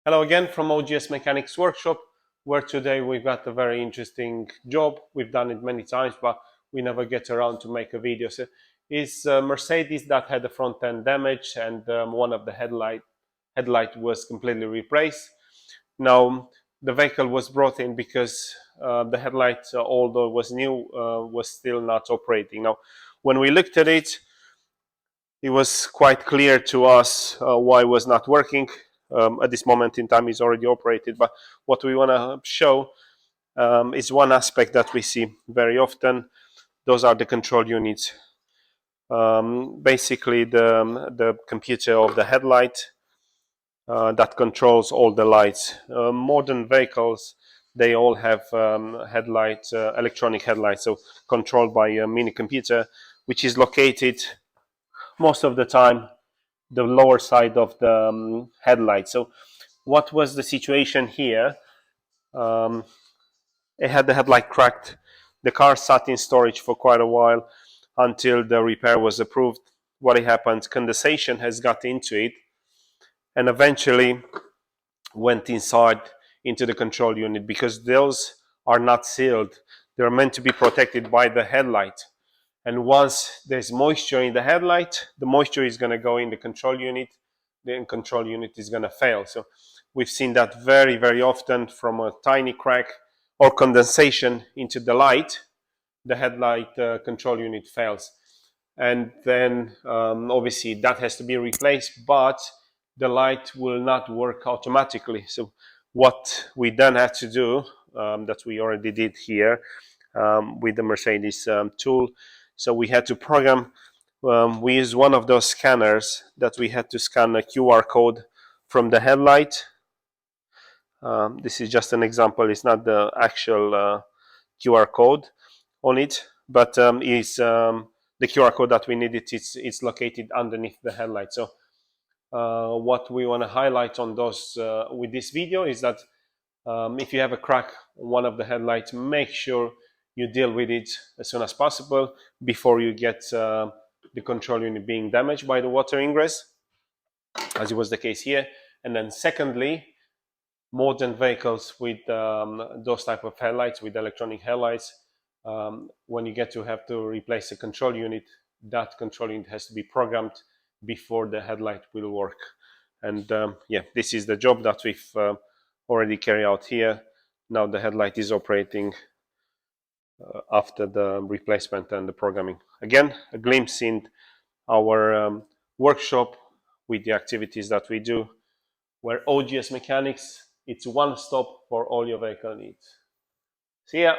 Hello again from OGS Mechanics Workshop, where today we've got a very interesting job. We've done it many times, but we never get around to make a video. So it's a Mercedes that had the front end damage, and one of the headlight was completely replaced. Now the vehicle was brought in because the headlight, although it was new, was still not operating. Now, when we looked at it, it was quite clear to us why it was not working. At this moment in time, it's already operated. But what we want to show is one aspect that we see very often. Those are the control units. Basically, the computer of the headlight that controls all the lights. Modern vehicles, they all have electronic headlights, so controlled by a mini computer, which is located most of the time the lower side of the headlight. So what was the situation here? It had the headlight cracked. The car sat in storage for quite a while until the repair was approved. What happened? Condensation has got into it and eventually went inside into the control unit, because those are not sealed. They're meant to be protected by the headlight. And once there's moisture in the headlight, the moisture is going to go in the control unit. The control unit is going to fail. So we've seen that very, very often. From a tiny crack or condensation into the light, the headlight control unit fails. And then obviously that has to be replaced, but the light will not work automatically. So what we then had to do, that we already did here with the Mercedes tool, so we had to program. We used one of those scanners that we had to scan a QR code from the headlight. This is just an example. It's not the actual QR code on it, but is the QR code that we needed. It's located underneath the headlight. So what we want to highlight on those with this video is that if you have a crack on one of the headlights, make sure you deal with it as soon as possible before you get the control unit being damaged by the water ingress, as it was the case here. And then secondly, modern vehicles with those type of headlights, with electronic headlights, when you get to have to replace a control unit, that control unit has to be programmed before the headlight will work. And yeah, this is the job that we've already carried out here. Now the headlight is operating after the replacement and the programming. Again, a glimpse in our workshop with the activities that we do, where OGS Mechanics, it's one stop for all your vehicle needs. See ya!